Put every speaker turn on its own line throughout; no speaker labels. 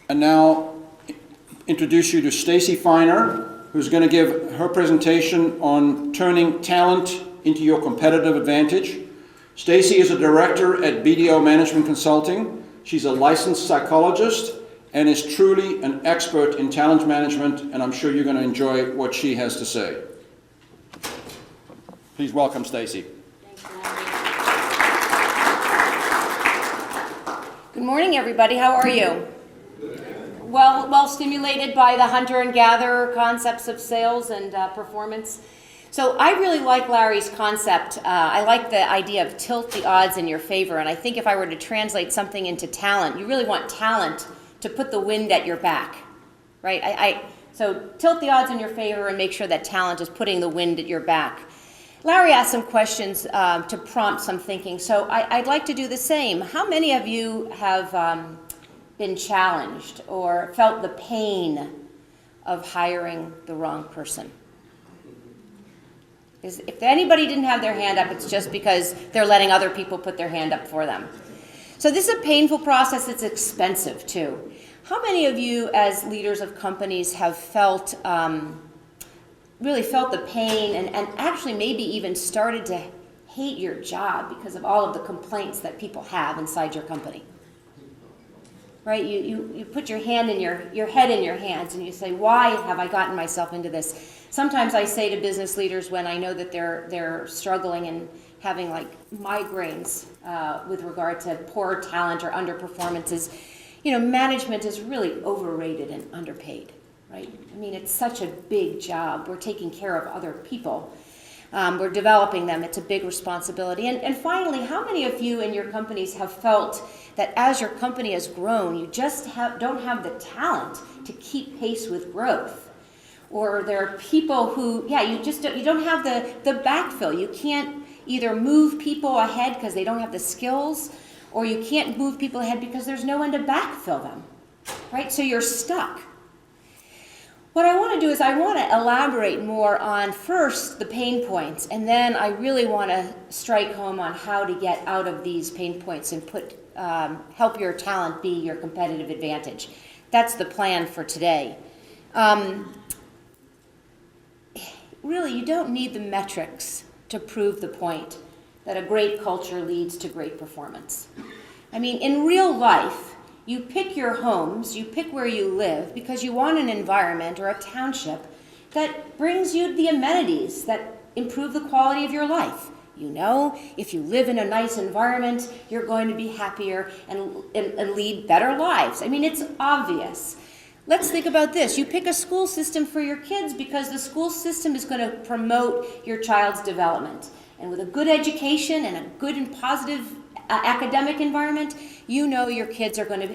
And now introduce you to Stacy Feiner, who's going to give her presentation on turning talent into your competitive advantage. Stacy is a director at BDO Management Consulting. She's a licensed psychologist and is truly an expert in talent management, and I'm sure you're going to enjoy what she has to say. Please welcome Stacy.
Good morning, everybody. How are you? Well stimulated by the hunter and gatherer concepts of sales and performance. So I really like Larry's concept. I like the idea of tilt the odds in your favor. And I think if I were to translate something into talent, you really want talent to put the wind at your back, right? So tilt the odds in your favor and make sure that talent is putting the wind at your back. Larry asked some questions to prompt some thinking. So I'd like to do the same. How many of you have been challenged or felt the pain of hiring the wrong person? If anybody didn't have their hand up, it's just because they're letting other people put their hand up for them. So this is a painful process. It's expensive too. How many of you as leaders of companies have really felt the pain and actually maybe even started to hate your job because of all of the complaints that people have inside your company? Right? You put your hand in your head in your hands and you say, why have I gotten myself into this? Sometimes I say to business leaders when I know that they're struggling and having like migraines with regard to poor talent or underperformances, management is really overrated and underpaid, right? I mean, it's such a big job. We're taking care of other people. We're developing them. It's a big responsibility. And finally, how many of you in your companies have felt that as your company has grown, you just don't have the talent to keep pace with growth? Or there are people who, you don't have the backfill. You can't either move people ahead because they don't have the skills, or you can't move people ahead because there's no one to backfill them, right? So you're stuck. What I want to do is I want to elaborate more on first the pain points, and then I really want to strike home on how to get out of these pain points and help your talent be your competitive advantage. That's the plan for today. Really, you don't need the metrics to prove the point that a great culture leads to great performance. I mean, in real life, you pick your homes, you pick where you live because you want an environment or a township that brings you the amenities that improve the quality of your life. If you live in a nice environment, you're going to be happier and lead better lives. I mean, it's obvious. Let's think about this. You pick a school system for your kids because the school system is going to promote your child's development. And with a good education and a good and positive academic environment, your kids are going to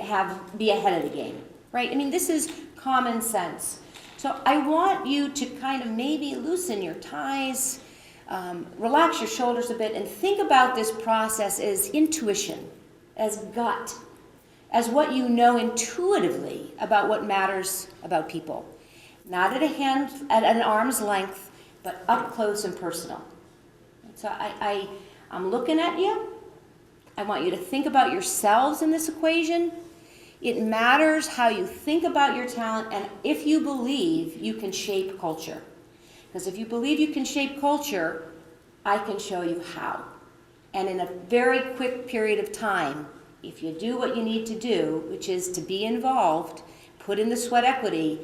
be ahead of the game, right? I mean, this is common sense. So I want you to kind of maybe loosen your ties, relax your shoulders a bit, and think about this process as intuition, as gut, as what you know intuitively about what matters about people. Not at an arm's length, but up close and personal. So I'm looking at you. I want you to think about yourselves in this equation. It matters how you think about your talent and if you believe you can shape culture. Because if you believe you can shape culture, I can show you how. And in a very quick period of time, if you do what you need to do, which is to be involved, put in the sweat equity,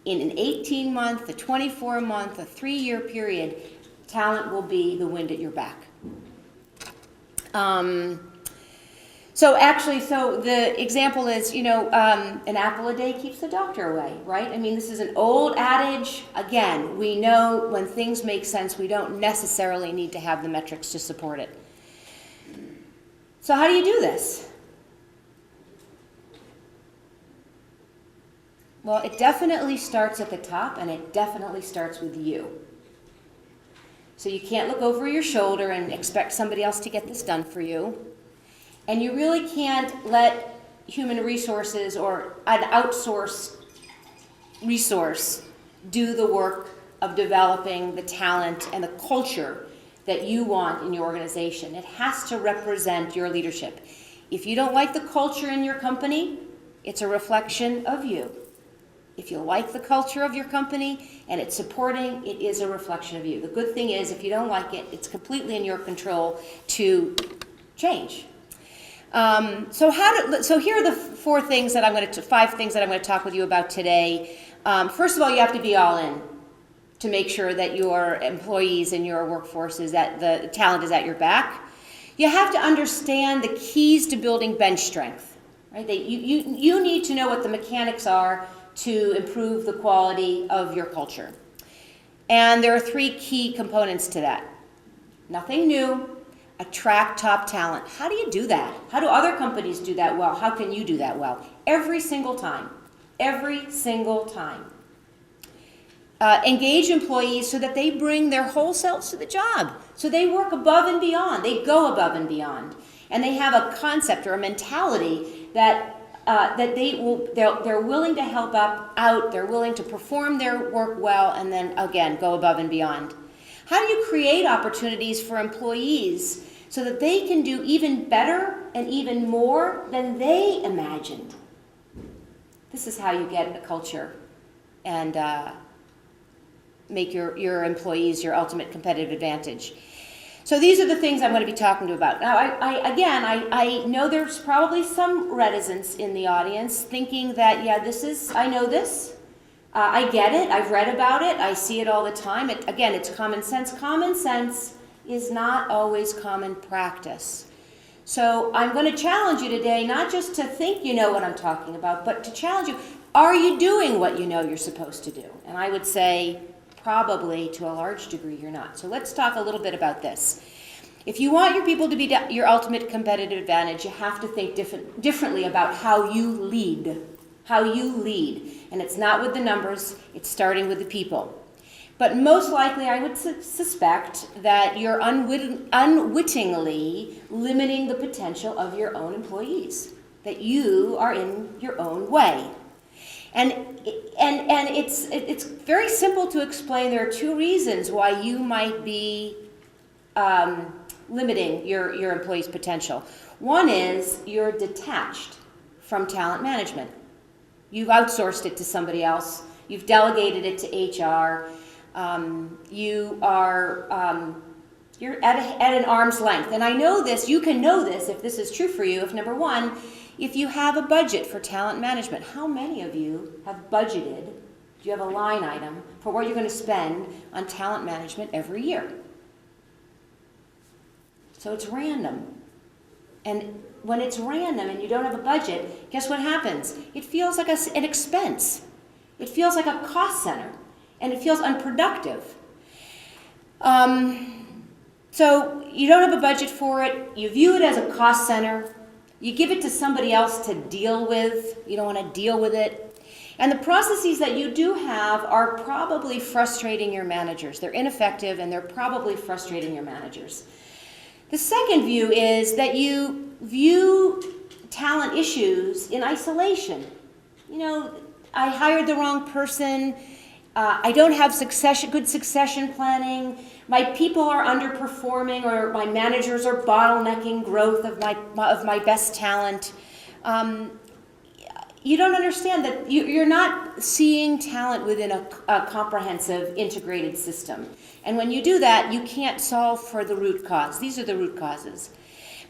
in an 18-month, a 24-month, a 3-year period, talent will be the wind at your back. So the example is, an apple a day keeps the doctor away, right? I mean, this is an old adage. Again, we know when things make sense, we don't necessarily need to have the metrics to support it. So how do you do this? Well, it definitely starts at the top, and it definitely starts with you. So you can't look over your shoulder and expect somebody else to get this done for you. And you really can't let human resources or an outsourced resource do the work of developing the talent and the culture that you want in your organization. It has to represent your leadership. If you don't like the culture in your company, It's a reflection of you. If you like the culture of your company and it's supporting, it is a reflection of you. The good thing is, if you don't like it, it's completely in your control to change. So here are the five things that I'm going to talk with you about today. First of all, you have to be all in to make sure that your employees and your workforce the talent is at your back. You have to understand the keys to building bench strength. Right? You need to know what the mechanics are to improve the quality of your culture. And there are three key components to that. Nothing new. Attract top talent. How do you do that? How do other companies do that well? How can you do that well? Every single time. Every single time. Engage employees so that they bring their whole selves to the job. So they work above and beyond. They go above and beyond. And they have a concept or a mentality that they're willing to help out, they're willing to perform their work well, and then again go above and beyond. How do you create opportunities for employees so that they can do even better and even more than they imagined? This is how you get a culture and make your employees your ultimate competitive advantage. So these are the things I'm going to be talking to you about. Now, I know there's probably some reticence in the audience thinking that, I know this. I get it. I've read about it. I see it all the time. It's common sense. Common sense is not always common practice. So I'm going to challenge you today, not just to think you know what I'm talking about, but to challenge you. Are you doing what you know you're supposed to do? And I would say probably to a large degree you're not. So let's talk a little bit about this. If you want your people to be your ultimate competitive advantage, you have to think differently about how you lead. How you lead. And it's not with the numbers, it's starting with the people. But most likely I would suspect that you're unwittingly limiting the potential of your own employees, that you are in your own way. And it's very simple to explain. There are two reasons why you might be limiting your employees' potential. One is you're detached from talent management. You've outsourced it to somebody else. You've delegated it to HR. You're at an arm's length. And I know this, you can know this if this is true for you, if number one, if you have a budget for talent management. How many of you have budgeted, do you have a line item for what you're going to spend on talent management every year? So it's random. And when it's random and you don't have a budget, guess what happens? It feels like an expense. It feels like a cost center. And it feels unproductive. So you don't have a budget for it. You view it as a cost center. You give it to somebody else to deal with. You don't want to deal with it. And the processes that you do have are probably frustrating your managers. They're ineffective and they're probably frustrating your managers. The second view is that you view talent issues in isolation. You know, I hired the wrong person. I don't have good succession planning. My people are underperforming, or my managers are bottlenecking growth of my best talent. You don't understand that you're not seeing talent within a comprehensive, integrated system. And when you do that, you can't solve for the root cause. These are the root causes.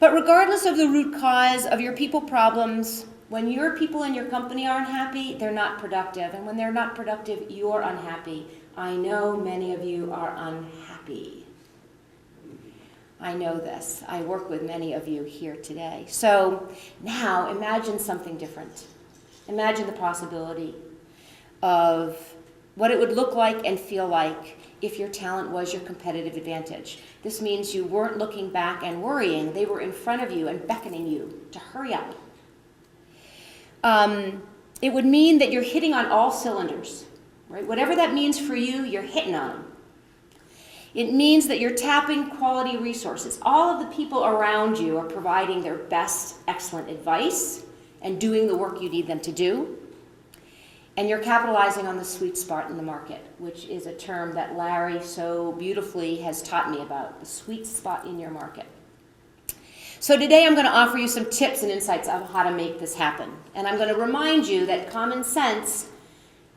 But regardless of the root cause of your people problems, when your people in your company aren't happy, they're not productive. And when they're not productive, you're unhappy. I know many of you are unhappy. I know this. I work with many of you here today. So now imagine something different. Imagine the possibility of what it would look like and feel like if your talent was your competitive advantage. This means you weren't looking back and worrying. They were in front of you and beckoning you to hurry up. It would mean that you're hitting on all cylinders, right? Whatever that means for you, you're hitting on them. It means that you're tapping quality resources. All of the people around you are providing their best, excellent advice and doing the work you need them to do. And you're capitalizing on the sweet spot in the market, which is a term that Larry so beautifully has taught me about, the sweet spot in your market. So today I'm going to offer you some tips and insights on how to make this happen. And I'm going to remind you that common sense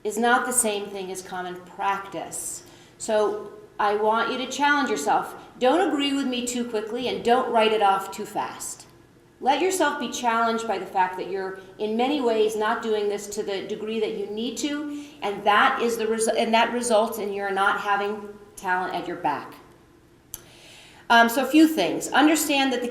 is not the same thing as common practice. So I want you to challenge yourself. Don't agree with me too quickly and don't write it off too fast. Let yourself be challenged by the fact that you're in many ways not doing this to the degree that you need to, and that results in your not having talent at your back. So a few things. Understand that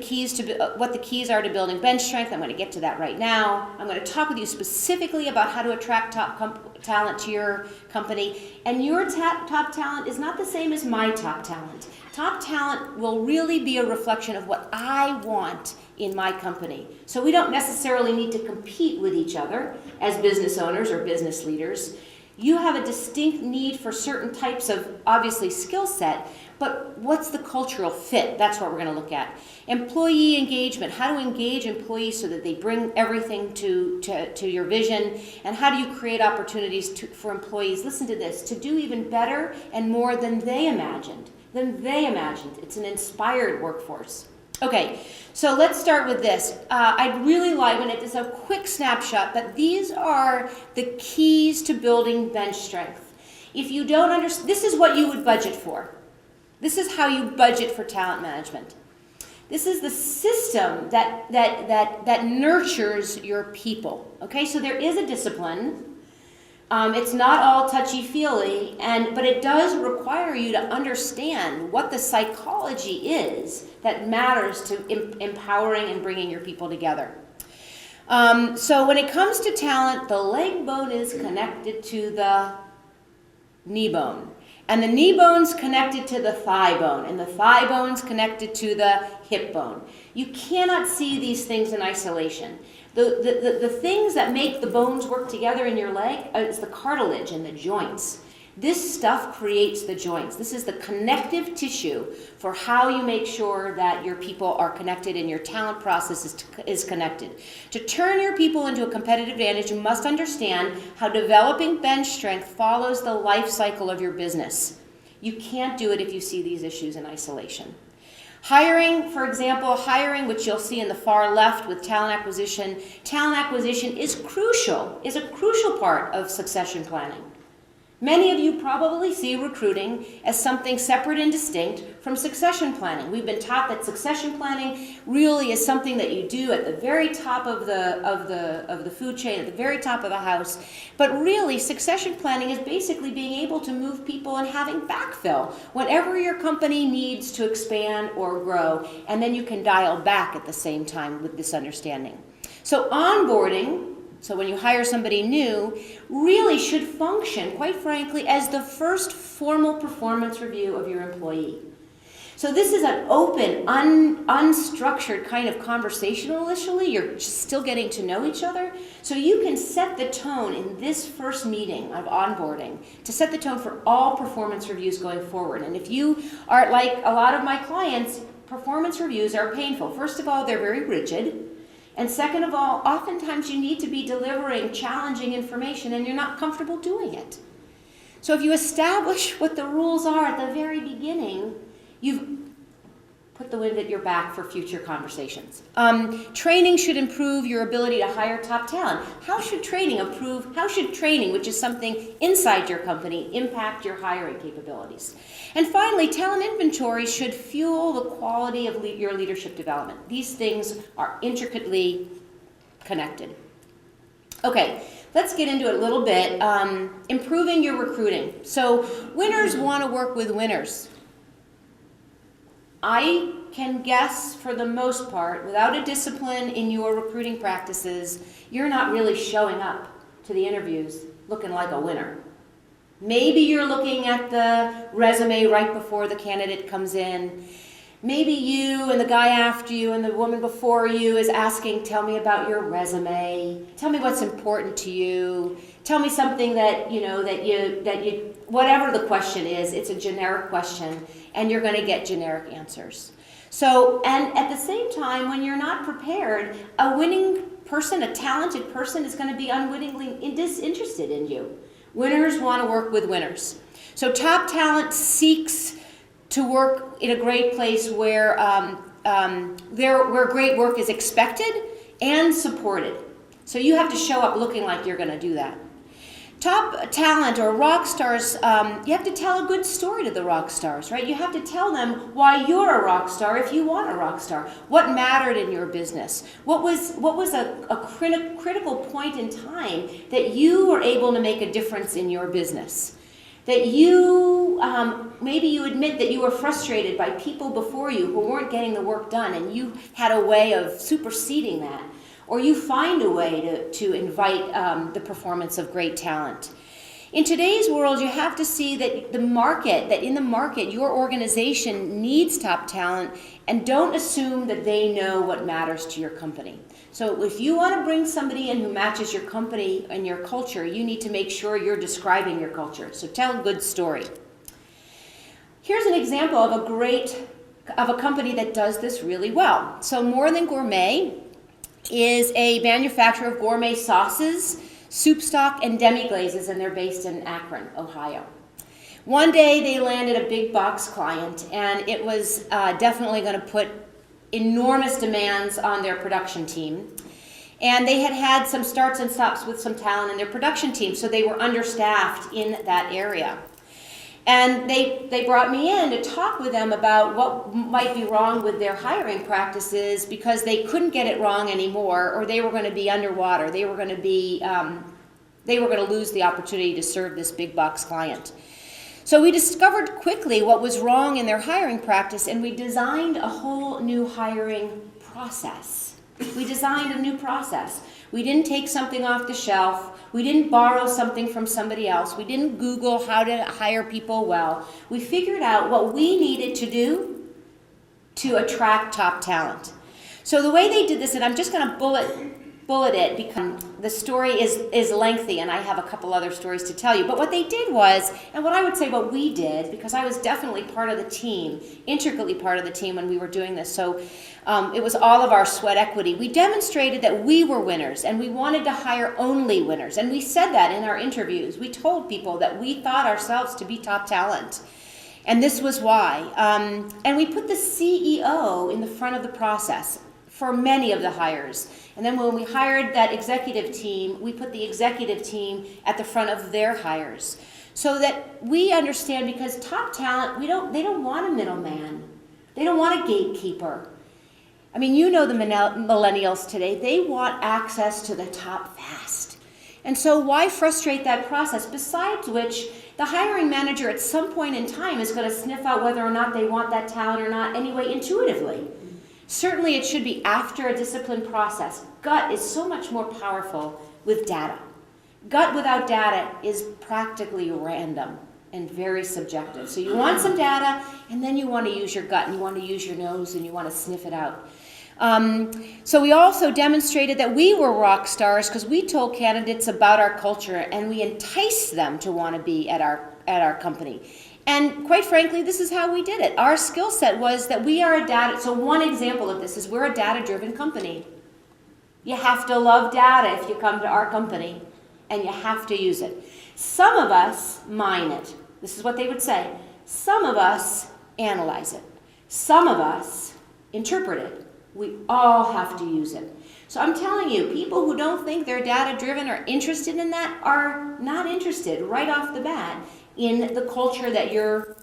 what the keys are to building bench strength. I'm going to get to that right now. I'm going to talk with you specifically about how to attract top talent to your company. And your top talent is not the same as my top talent. Top talent will really be a reflection of what I want in my company. So we don't necessarily need to compete with each other as business owners or business leaders. You have a distinct need for certain types of, obviously, skill set, but what's the cultural fit? That's what we're going to look at. Employee engagement, how to engage employees so that they bring everything to your vision, and how do you create opportunities for employees, listen to this, to do even better and more than they imagined. It's an inspired workforce. Okay, so let's start with this. I'd really like, when it is a quick snapshot, that these are the keys to building bench strength. If you don't understand, this is what you would budget for. This is how you budget for talent management. This is the system that nurtures your people. Okay, so there is a discipline. It's not all touchy-feely, but it does require you to understand what the psychology is that matters to empowering and bringing your people together. So when it comes to talent, the leg bone is connected to the knee bone. And the knee bone's connected to the thigh bone, and the thigh bone's connected to the hip bone. You cannot see these things in isolation. The things that make the bones work together in your leg is the cartilage and the joints. This stuff creates the joints. This is the connective tissue for how you make sure that your people are connected and your talent process is connected. To turn your people into a competitive advantage, you must understand how developing bench strength follows the life cycle of your business. You can't do it if you see these issues in isolation. Hiring, for example, which you'll see in the far left with talent acquisition is a crucial part of succession planning. Many of you probably see recruiting as something separate and distinct from succession planning. We've been taught that succession planning really is something that you do at the very top of the food chain, at the very top of the house. But really, succession planning is basically being able to move people and having backfill whenever your company needs to expand or grow, and then you can dial back at the same time with this understanding. So onboarding, so when you hire somebody new, really should function, quite frankly, as the first formal performance review of your employee. So this is an open, unstructured kind of conversational initially. You're still getting to know each other. So you can set the tone in this first meeting of onboarding to set the tone for all performance reviews going forward. And if you are like a lot of my clients, performance reviews are painful. First of all, they're very rigid. And second of all, oftentimes you need to be delivering challenging information and you're not comfortable doing it. So if you establish what the rules are at the very beginning, you've put the wind at your back for future conversations. Training should improve your ability to hire top talent. How should training, which is something inside your company, impact your hiring capabilities? And finally, talent inventory should fuel the quality of your leadership development. These things are intricately connected. Okay, let's get into it a little bit. Improving your recruiting. So winners want to work with winners. I can guess, for the most part, without a discipline in your recruiting practices, you're not really showing up to the interviews looking like a winner. Maybe you're looking at the resume right before the candidate comes in. Maybe you and the guy after you and the woman before you is asking, tell me about your resume. Tell me what's important to you. Tell me something that you, whatever the question is, it's a generic question, and you're going to get generic answers. So, and at the same time, when you're not prepared, a winning person, a talented person, is going to be unwittingly disinterested in you. Winners want to work with winners. So top talent seeks to work in a great place where where great work is expected and supported. So you have to show up looking like you're going to do that. Top talent or rock stars, you have to tell a good story to the rock stars, right? You have to tell them why you're a rock star if you want a rock star. What mattered in your business? What was a critical point in time that you were able to make a difference in your business? That you, maybe you admit that you were frustrated by people before you who weren't getting the work done, and you had a way of superseding that. Or you find a way to invite the performance of great talent. In today's world, you have to see that in the market, your organization needs top talent, and don't assume that they know what matters to your company. So if you want to bring somebody in who matches your company and your culture, you need to make sure you're describing your culture. So tell a good story. Here's an example of a company that does this really well. So More Than Gourmet is a manufacturer of gourmet sauces, soup stock, and demi-glazes, and they're based in Akron, Ohio. One day they landed a big box client, and it was definitely going to put enormous demands on their production team. And they had some starts and stops with some talent in their production team, so they were understaffed in that area. And they brought me in to talk with them about what might be wrong with their hiring practices, because they couldn't get it wrong anymore, or they were going to be underwater. They were going to lose the opportunity to serve this big box client. So we discovered quickly what was wrong in their hiring practice, and we designed a whole new hiring process. We designed a new process. We didn't take something off the shelf. We didn't borrow something from somebody else. We didn't Google how to hire people well. We figured out what we needed to do to attract top talent. So the way they did this, and I'm just going to bullet it because the story is lengthy and I have a couple other stories to tell you. But what they did was, and what I would say what we did, because I was definitely part of the team, integrally part of the team when we were doing this, so it was all of our sweat equity. We demonstrated that we were winners and we wanted to hire only winners. And we said that in our interviews. We told people that we thought ourselves to be top talent. And this was why. And we put the CEO in the front of the process for many of the hires. And then when we hired that executive team, we put the executive team at the front of their hires. So that we understand, because top talent, they don't want a middleman. They don't want a gatekeeper. I mean, you know the millennials today, they want access to the top fast. And so why frustrate that process? Besides which, the hiring manager at some point in time is going to sniff out whether or not they want that talent or not anyway, intuitively. Certainly it should be after a disciplined process. Gut is so much more powerful with data. Gut without data is practically random and very subjective. So you want some data, and then you want to use your gut, and you want to use your nose, and you want to sniff it out. So we also demonstrated that we were rock stars because we told candidates about our culture, and we enticed them to want to be at our company. And quite frankly, this is how we did it. Our skill set was that we are so one example of this is we're a data-driven company. You have to love data if you come to our company, and you have to use it. Some of us mine it. This is what they would say. Some of us analyze it. Some of us interpret it. We all have to use it. So I'm telling you, people who don't think they're data-driven or interested in that are not interested right off the bat in the culture that you're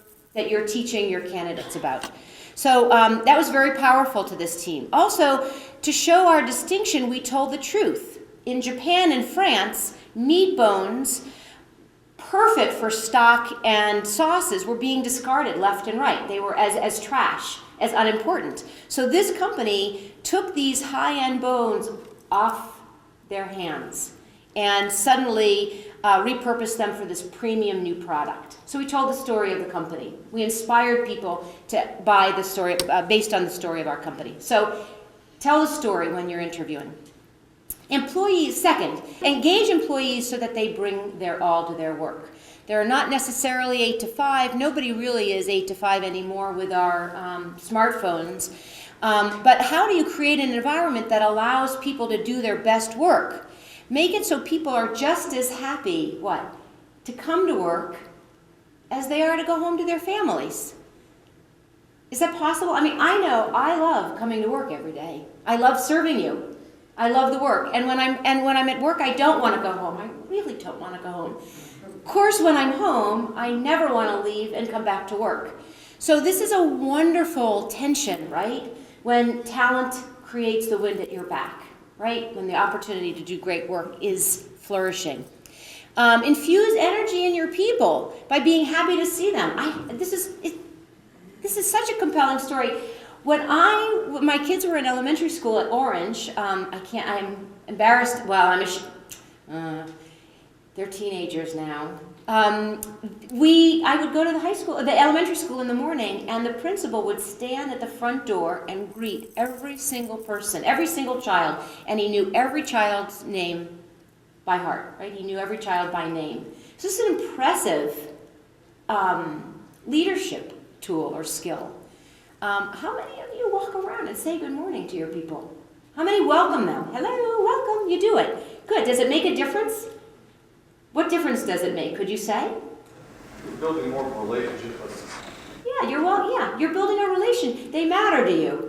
teaching your candidates about. So that was very powerful to this team. Also, to show our distinction, we told the truth. In Japan and France, meat bones, perfect for stock and sauces, were being discarded left and right. They were as trash, as unimportant. So this company took these high-end bones off their hands and suddenly repurposed them for this premium new product. So we told the story of the company. We inspired people to buy the story based on the story of our company. So tell the story when you're interviewing. Employees, second, engage employees so that they bring their all to their work. They're not necessarily 8 to 5. Nobody really is 8 to 5 anymore with our smartphones. But how do you create an environment that allows people to do their best work? Make it so people are just as happy, to come to work as they are to go home to their families. Is that possible? I mean, I know I love coming to work every day. I love serving you. I love the work. And when I'm at work, I don't want to go home. I really don't want to go home. Of course, when I'm home, I never want to leave and come back to work. So this is a wonderful tension, right? When talent creates the wind at your back, right? When the opportunity to do great work is flourishing. Infuse energy in your people by being happy to see them. This is such a compelling story. When my kids were in elementary school at Orange, I'm embarrassed. Well, they're teenagers now. I would go to the elementary school in the morning, and the principal would stand at the front door and greet every single person, every single child, and he knew every child's name by heart, right? He knew every child by name. So this is an impressive leadership tool or skill. How many of you walk around and say good morning to your people? How many welcome them? Hello, welcome. You do it. Good. Does it make a difference? What difference does it make? Could you say?
You're building more of a relationship with them.
Yeah, you're building a relation. They matter to you.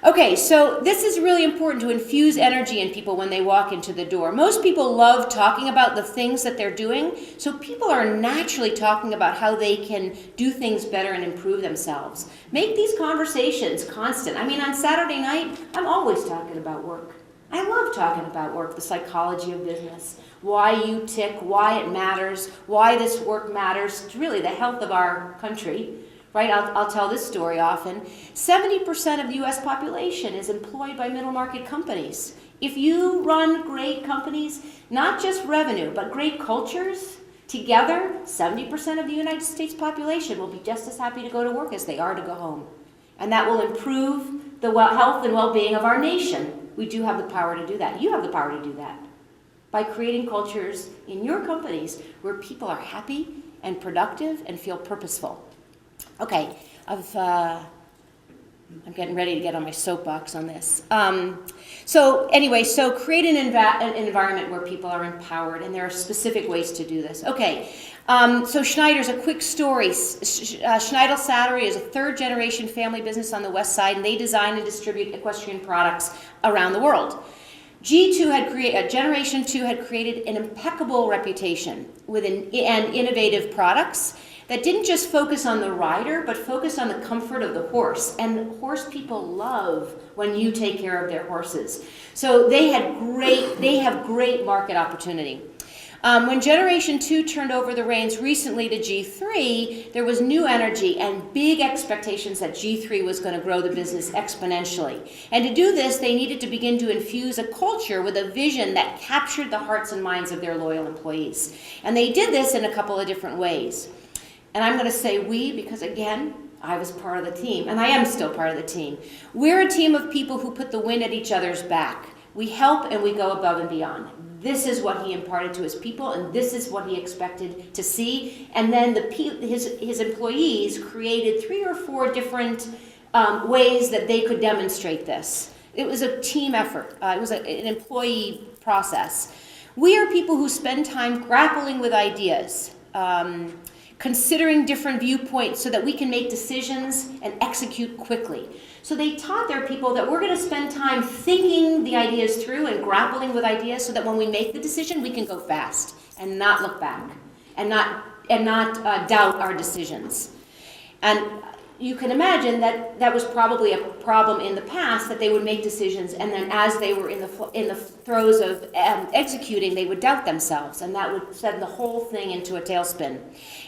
Okay, so this is really important to infuse energy in people when they walk into the door. Most people love talking about the things that they're doing, so people are naturally talking about how they can do things better and improve themselves. Make these conversations constant. I mean, on Saturday night, I'm always talking about work. I love talking about work, the psychology of business, why you tick, why it matters, why this work matters. It's really the health of our country. Right, I'll tell this story often. 70% of the U.S. population is employed by middle market companies. If you run great companies, not just revenue, but great cultures, together, 70% of the United States population will be just as happy to go to work as they are to go home. And that will improve the health and well-being of our nation. We do have the power to do that. You have the power to do that by creating cultures in your companies where people are happy and productive and feel purposeful. Okay, I'm getting ready to get on my soapbox on this. So create an environment where people are empowered, and there are specific ways to do this. Okay, so Schneider's a quick story. Schneider Sattery is a third-generation family business on the west side, and they design and distribute equestrian products around the world. Generation 2 had created an impeccable reputation and innovative products that didn't just focus on the rider, but focus on the comfort of the horse. And horse people love when you take care of their horses. So they have great market opportunity. When Generation 2 turned over the reins recently to G3, there was new energy and big expectations that G3 was going to grow the business exponentially. And to do this, they needed to begin to infuse a culture with a vision that captured the hearts and minds of their loyal employees. And they did this in a couple of different ways. And I'm going to say we because, again, I was part of the team, and I am still part of the team. We're a team of people who put the wind at each other's back. We help and we go above and beyond. This is what he imparted to his people, and this is what he expected to see. And then his employees created 3 or 4 different ways that they could demonstrate this. It was a team effort. It was an employee process. We are people who spend time grappling with ideas, considering different viewpoints so that we can make decisions and execute quickly. So they taught their people that we're going to spend time thinking the ideas through and grappling with ideas so that when we make the decision, we can go fast and not look back and not doubt our decisions. And you can imagine that was probably a problem in the past, that they would make decisions and then as they were in the throes of executing, they would doubt themselves, and that would send the whole thing into a tailspin.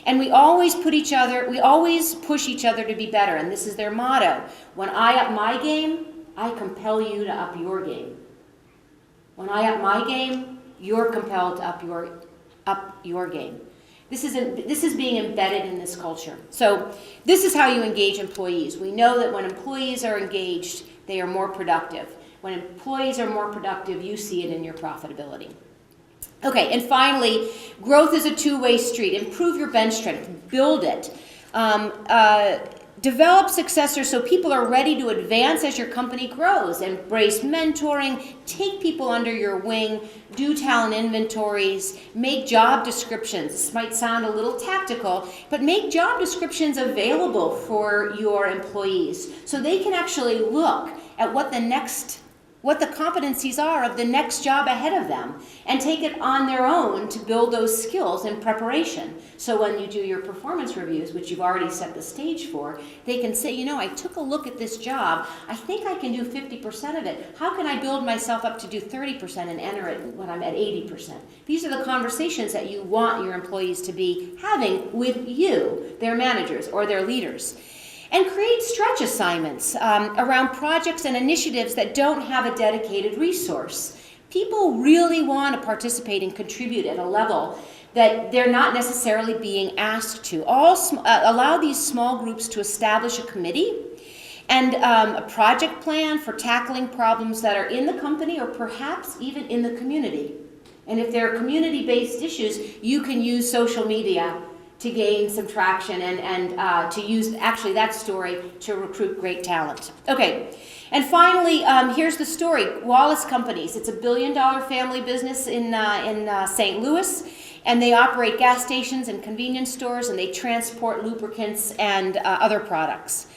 And we always push each other to be better, and this is their motto. When I up my game, I compel you to up your game. When I up my game, you're compelled to up your game. This is being embedded in this culture. So this is how you engage employees. We know that when employees are engaged, they are more productive. When employees are more productive, you see it in your profitability. Okay, and finally, growth is a two-way street. Improve your bench strength. Build it. Develop successors so people are ready to advance as your company grows. Embrace mentoring, take people under your wing, do talent inventories, make job descriptions. This might sound a little tactical, but make job descriptions available for your employees so they can actually look at what the competencies are of the next job ahead of them and take it on their own to build those skills in preparation. So when you do your performance reviews, which you've already set the stage for, they can say, you know, I took a look at this job. I think I can do 50% of it. How can I build myself up to do 30% and enter it when I'm at 80%? These are the conversations that you want your employees to be having with you, their managers or their leaders. And create stretch assignments around projects and initiatives that don't have a dedicated resource. People really want to participate and contribute at a level that they're not necessarily being asked to. Allow these small groups to establish a committee and a project plan for tackling problems that are in the company or perhaps even in the community. And if they're community-based issues, you can use social media to gain some traction and to use actually that story to recruit great talent. Okay, and finally, here's the story. Wallace Companies. It's a $1 billion family business in St. Louis, and they operate gas stations and convenience stores, and they transport lubricants and other products.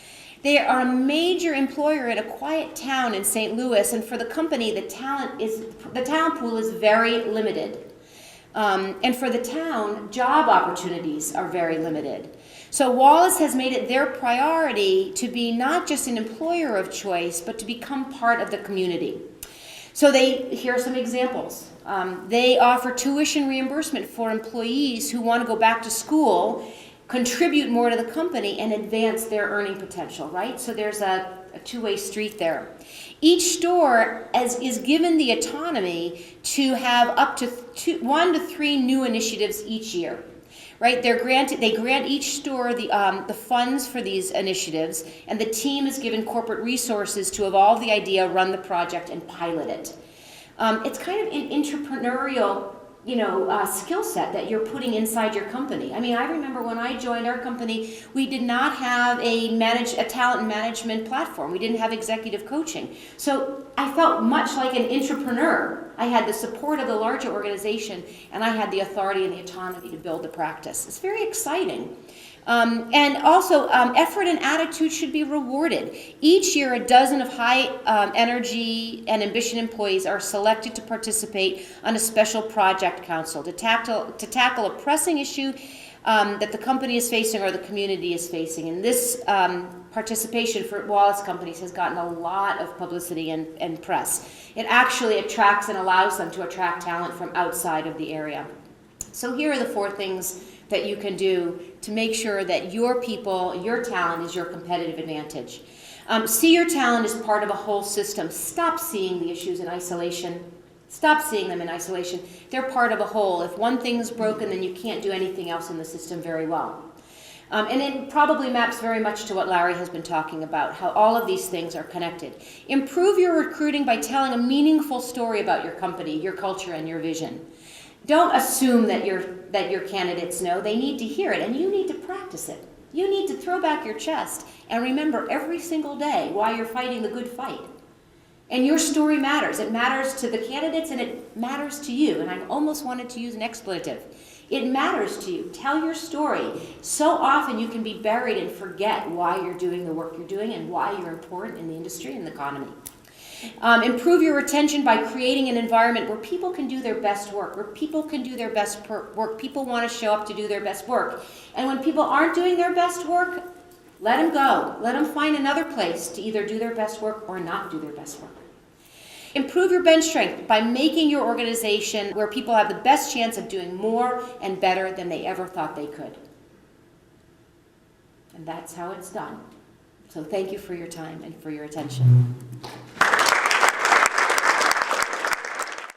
They are a major employer in a quiet town in St. Louis, and for the company, the talent pool is very limited. And for the town, job opportunities are very limited. So Wallace has made it their priority to be not just an employer of choice, but to become part of the community. So here are some examples. They offer tuition reimbursement for employees who want to go back to school, contribute more to the company, and advance their earning potential, right? So there's a two-way street there. Each store is given the autonomy to have up to 1 to 3 new initiatives each year, right? They grant each store the funds for these initiatives, and the team is given corporate resources to evolve the idea, run the project, and pilot it. It's kind of an entrepreneurial skill set that you're putting inside your company. I mean, I remember when I joined our company, we did not have a talent management platform. We didn't have executive coaching. So I felt much like an entrepreneur. I had the support of the larger organization, and I had the authority and the autonomy to build the practice. It's very exciting. And also, effort and attitude should be rewarded. Each year, a dozen of high energy and ambition employees are selected to participate on a special project council to tackle a pressing issue that the company is facing or the community is facing. And this participation for Wallace Companies has gotten a lot of publicity and press. It actually attracts and allows them to attract talent from outside of the area. So here are the 4 things that you can do to make sure that your people, your talent is your competitive advantage. See your talent as part of a whole system. Stop seeing the issues in isolation. Stop seeing them in isolation. They're part of a whole. If one thing's broken, then you can't do anything else in the system very well. And it probably maps very much to what Larry has been talking about, how all of these things are connected. Improve your recruiting by telling a meaningful story about your company, your culture, and your vision. Don't assume that your candidates know. They need to hear it, and you need to practice it. You need to throw back your chest and remember every single day why you're fighting the good fight. And your story matters. It matters to the candidates, and it matters to you. And I almost wanted to use an expletive. It matters to you. Tell your story. So often you can be buried and forget why you're doing the work you're doing and why you're important in the industry and the economy. Improve your retention by creating an environment where people can do their best work, where people can do their best work. People want to show up to do their best work. And when people aren't doing their best work, let them go. Let them find another place to either do their best work or not do their best work. Improve your bench strength by making your organization where people have the best chance of doing more and better than they ever thought they could. And that's how it's done. So thank you for your time and for your attention.